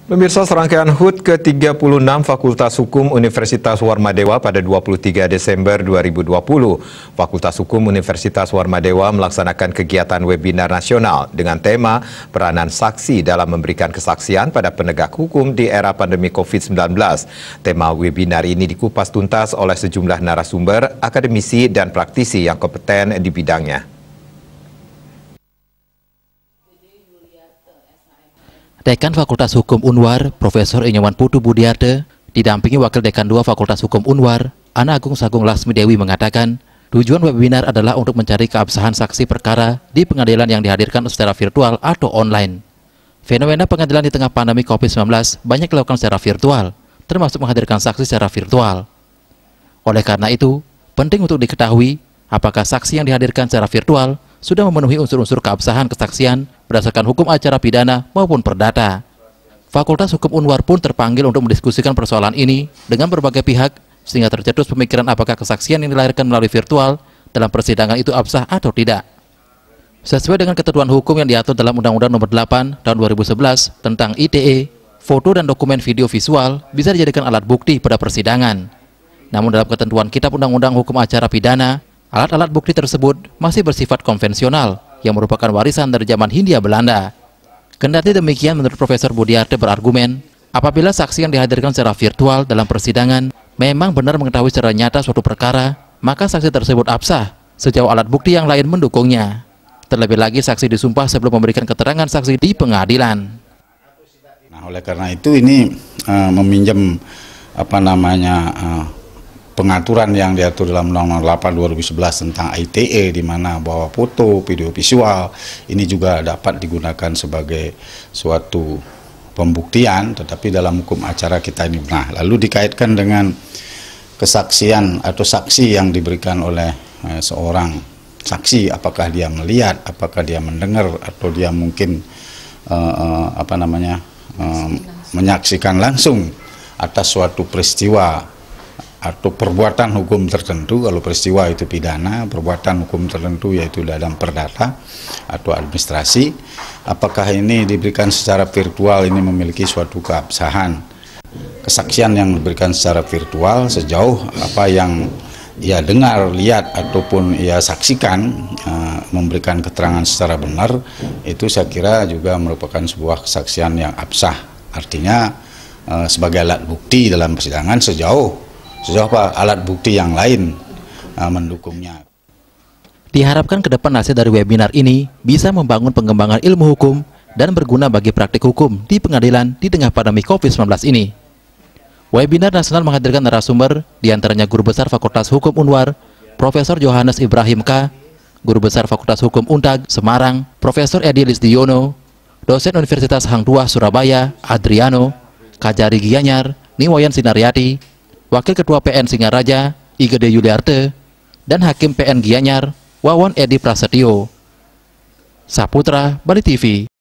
Pemirsa, serangkaian HUT ke-36 Fakultas Hukum Universitas Warmadewa pada 23 Desember 2020. Fakultas Hukum Universitas Warmadewa melaksanakan kegiatan webinar nasional dengan tema peranan saksi dalam memberikan kesaksian pada penegak hukum di era pandemi COVID-19. Tema webinar ini dikupas tuntas oleh sejumlah narasumber, akademisi, dan praktisi yang kompeten di bidangnya. Dekan Fakultas Hukum Unwar, Profesor Inyoman Putu Budiarte, didampingi Wakil Dekan 2 Fakultas Hukum Unwar, Ana Agung Sagung Lasmi Dewi mengatakan, tujuan webinar adalah untuk mencari keabsahan saksi perkara di pengadilan yang dihadirkan secara virtual atau online. Fenomena pengadilan di tengah pandemi COVID-19 banyak dilakukan secara virtual, termasuk menghadirkan saksi secara virtual. Oleh karena itu, penting untuk diketahui apakah saksi yang dihadirkan secara virtual sudah memenuhi unsur-unsur keabsahan kesaksian berdasarkan hukum acara pidana maupun perdata. Fakultas Hukum Unwar pun terpanggil untuk mendiskusikan persoalan ini dengan berbagai pihak sehingga tercetus pemikiran apakah kesaksian yang dilahirkan melalui virtual dalam persidangan itu absah atau tidak. Sesuai dengan ketentuan hukum yang diatur dalam Undang-Undang Nomor 8 Tahun 2011 tentang ITE, foto dan dokumen video visual bisa dijadikan alat bukti pada persidangan. Namun dalam ketentuan Kitab Undang-Undang Hukum Acara Pidana, alat-alat bukti tersebut masih bersifat konvensional yang merupakan warisan dari zaman Hindia Belanda. Kendati demikian, menurut Profesor Budiarte berargumen, apabila saksi yang dihadirkan secara virtual dalam persidangan memang benar mengetahui secara nyata suatu perkara, maka saksi tersebut absah sejauh alat bukti yang lain mendukungnya. Terlebih lagi saksi disumpah sebelum memberikan keterangan saksi di pengadilan. Nah, oleh karena itu ini meminjam pengaturan yang diatur dalam Undang-Undang 8 2011 tentang ITE, di mana bahwa foto, video visual ini juga dapat digunakan sebagai suatu pembuktian, tetapi dalam hukum acara kita ini. Nah, lalu dikaitkan dengan kesaksian atau saksi yang diberikan oleh seorang saksi, apakah dia melihat, apakah dia mendengar, atau dia mungkin menyaksikan langsung atas suatu peristiwa atau perbuatan hukum tertentu. Kalau peristiwa itu pidana, perbuatan hukum tertentu yaitu dalam perdata atau administrasi, apakah ini diberikan secara virtual ini memiliki suatu keabsahan. Kesaksian yang diberikan secara virtual sejauh apa yang ia dengar, lihat, ataupun ia saksikan memberikan keterangan secara benar, itu saya kira juga merupakan sebuah kesaksian yang absah. Artinya sebagai alat bukti dalam persidangan sejauh alat bukti yang lain mendukungnya. Diharapkan ke depan hasil dari webinar ini bisa membangun pengembangan ilmu hukum dan berguna bagi praktik hukum di pengadilan di tengah pandemi COVID-19 ini. Webinar nasional menghadirkan narasumber, diantaranya Guru Besar Fakultas Hukum Unwar, Profesor Johannes Ibrahim K., Guru Besar Fakultas Hukum Untag, Semarang, Profesor Edi Lisdiono, Dosen Universitas Hang Tuah Surabaya, Adriano, Kajari Gianyar, Niwayan Sinaryati, Wakil Ketua PN Singaraja, Igede Yuliarte, dan Hakim PN Gianyar, Wawan Edi Prasetyo. Saputra, Bali TV.